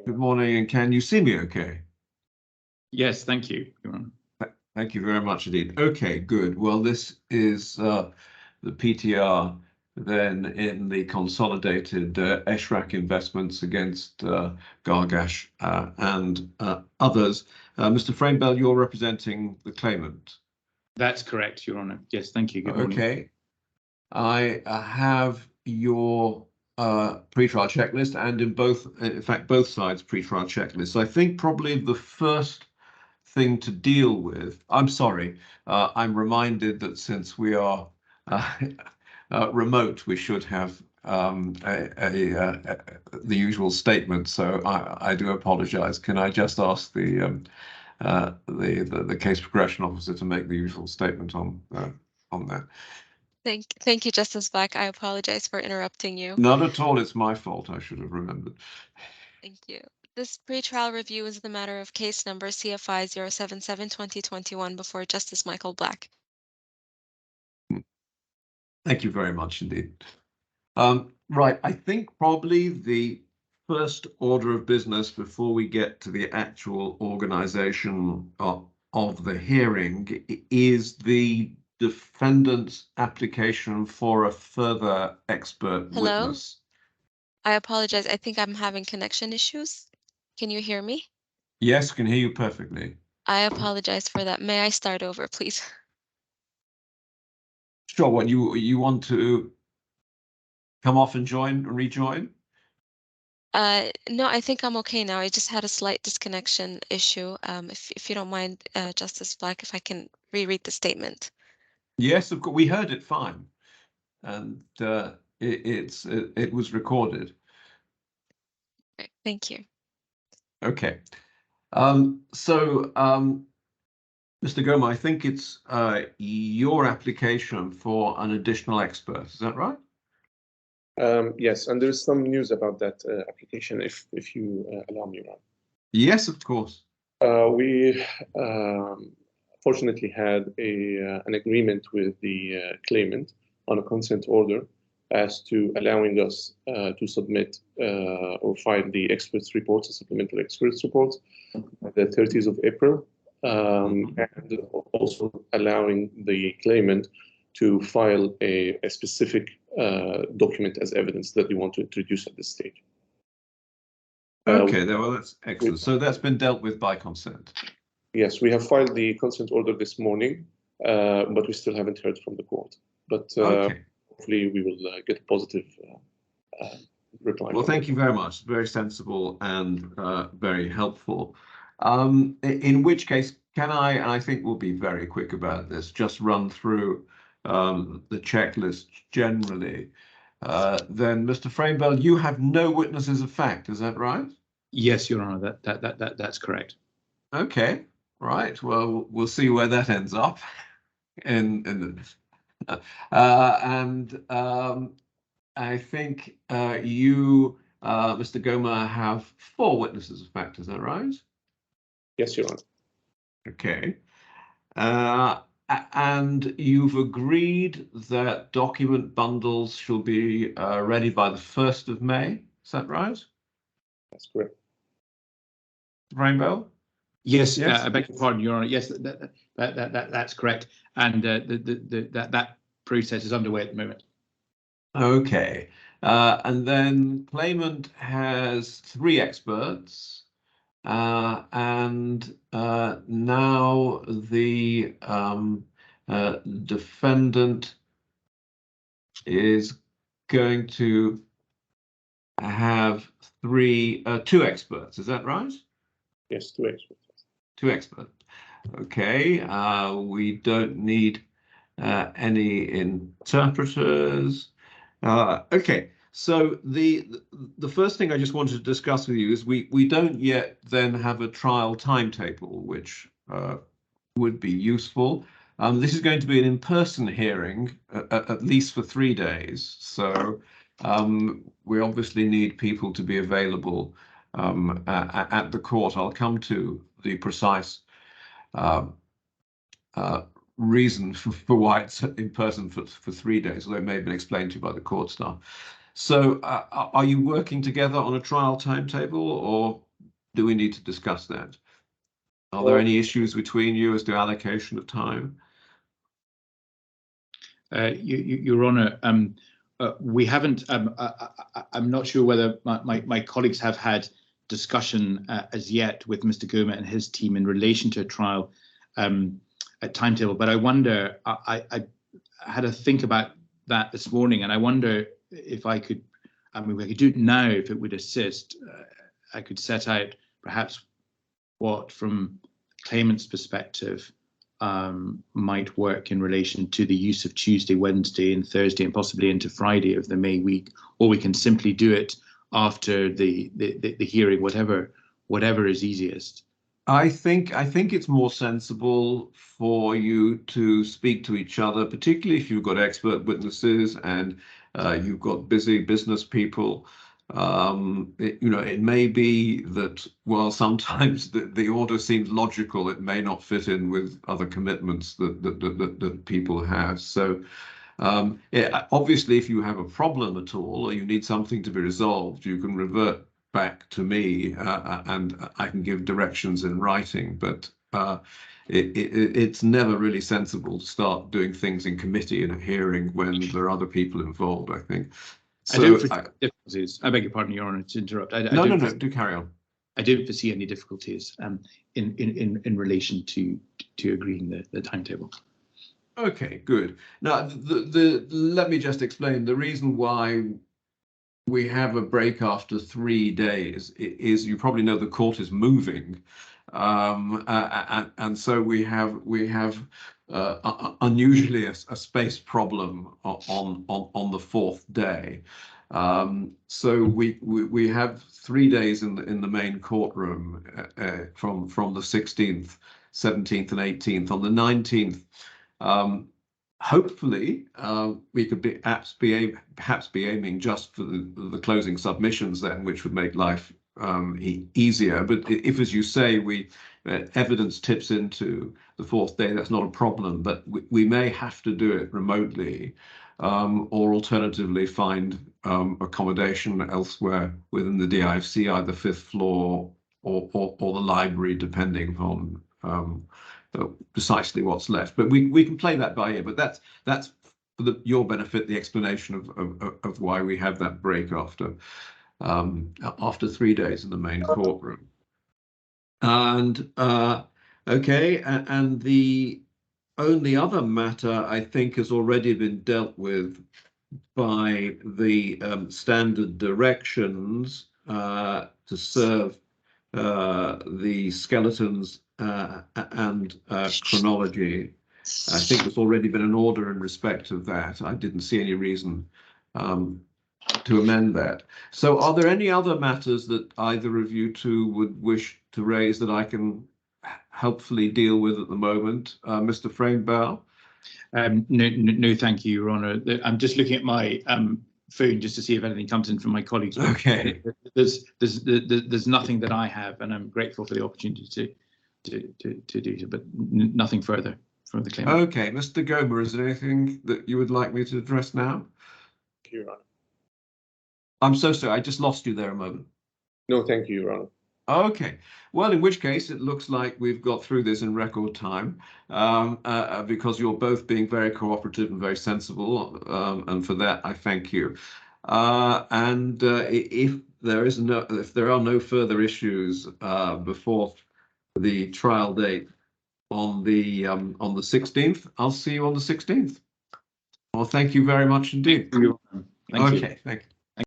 Good morning, and can you see me okay? Yes, thank you, Your Honor. Thank you very much indeed. Okay, good. Well, this is the PTR then in the consolidated Eshraq investments against Gargash and others. Mr. Framebell, you're representing the claimant. That's correct, Your Honor. Yes, thank you. Good morning. Okay. I have your pre-trial checklist, and in fact, both sides' pre-trial checklists. I think probably the first thing to deal with, I'm sorry, I'm reminded that since we are remote, we should have the usual statement. So I do apologize. Can I just ask the case progression officer to make the usual statement on that? Thank you, Justice Black. I apologize for interrupting you. Not at all. It's my fault. I should have remembered. Thank you. This pretrial review is the matter of case number CFI 077-2021 before Justice Michael Black. Thank you very much indeed. Right, I think probably the first order of business before we get to the actual organization of the hearing is the defendant's application for a further expert witness. I apologize. I think I'm having connection issues. Can you hear me? Yes, can hear you perfectly. I apologize for that. May I start over, please? Sure. What you want to come off and rejoin? No, I think I'm okay now. I just had a slight disconnection issue. If you don't mind, Justice Black, if I can reread the statement. Yes, of course. We heard it fine, and it was recorded. Okay, thank you. Okay. Mr. Goma, I think it's your application for an additional expert. Is that right? Yes, and there's some news about that application, if you allow me, Ron. Yes, of course. We fortunately had an agreement with the claimant on a consent order as to allowing us to submit or file the experts reports, the supplemental experts reports, the 30th of April, and also allowing the claimant to file a specific document as evidence that we want to introduce at this stage. Okay, well, that's excellent. So that's been dealt with by consent. Yes, we have filed the consent order this morning, but we still haven't heard from the court. But okay. Hopefully we will get a positive reply. Well, thank you very much. Very sensible and very helpful. In which case, can I, and I think we'll be very quick about this, just run through the checklist generally. Then, Mr. Framebell, you have no witnesses of fact, is that right? Yes, Your Honor, that's correct. Okay, right. Well, we'll see where that ends up. I think you, Mr. Goma, have 4 witnesses of fact, is that right? Yes, Your Honor. Okay. And you've agreed that document bundles shall be ready by the 1st of May, is that right? That's correct. Rainbow? Yes, I beg your pardon, Your Honor. Yes, that's correct. And that process is underway at the moment. Okay. And then claimant has 3 experts. And now the defendant is going to have 2 experts. Is that right? Yes, 2 experts. 2 experts. Okay. We don't need any interpreters. Okay. So the first thing I just wanted to discuss with you is we don't yet then have a trial timetable, which would be useful. This is going to be an in-person hearing, at least for 3 days. So we obviously need people to be available at the court. I'll come to the precise reason for why it's in person for 3 days, although it may have been explained to you by the court staff. So are you working together on a trial timetable, or do we need to discuss that? Are there any issues between you as to allocation of time? Your Honour, we haven't. I'm not sure whether my colleagues have had discussion as yet with Mr. Goma and his team in relation to a trial timetable, but I wonder. I had a think about that this morning, and I wonder if I could. I mean, we could do it now if it would assist. I could set out perhaps what, from claimant's perspective, might work in relation to the use of Tuesday, Wednesday, and Thursday, and possibly into Friday of the May week, or we can simply do it after the hearing, whatever is easiest. I think it's more sensible for you to speak to each other, particularly if you've got expert witnesses and you've got busy business people. It may be that, well, sometimes the order seems logical. It may not fit in with other commitments that people have. So, obviously, if you have a problem at all or you need something to be resolved, you can revert back to me and I can give directions in writing. But it's never really sensible to start doing things in committee in a hearing when there are other people involved, I think. So difficulties. I beg your pardon, Your Honour, to interrupt. No, do carry on. I don't foresee any difficulties in relation to agreeing the timetable. Okay, good. Now, let me just explain the reason why we have a break after 3 days is, you probably know, the court is moving, and so we have unusually a space problem on the 4th day. So we have 3 days in the main courtroom from the 16th, 17th, and 18th. On the 19th, hopefully we could perhaps be aiming just for the closing submissions then, which would make life easier. But if, as you say, evidence tips into the 4th day, that's not a problem. But we may have to do it remotely, or alternatively find accommodation elsewhere within the DIFC, either 5th floor or the library, depending upon precisely what's left. But we can play that by ear. But that's for your benefit, the explanation of why we have that break after 3 days in the main courtroom. And okay, and the only other matter I think has already been dealt with by the standard directions to serve the skeletons and chronology. I think there's already been an order in respect of that. I didn't see any reason to amend that. So are there any other matters that either of you two would wish to raise that I can helpfully deal with at the moment? Mr. Framebow? No, thank you, Your Honour. I'm just looking at my phone just to see if anything comes in from my colleagues. Okay. There's nothing that I have, and I'm grateful for the opportunity to do so, but nothing further from the claimant. Okay, Mr. Goma, is there anything that you would like me to address now? Thank you, Your Honour. I'm so sorry, I just lost you there a moment. No, thank you, Your Honour. Okay, well, in which case it looks like we've got through this in record time, because you're both being very cooperative and very sensible, and for that I thank you. And if there are no further issues before the trial date on the 16th, I'll see you on the 16th. Well, thank you very much indeed. Thank you. Okay, thank you.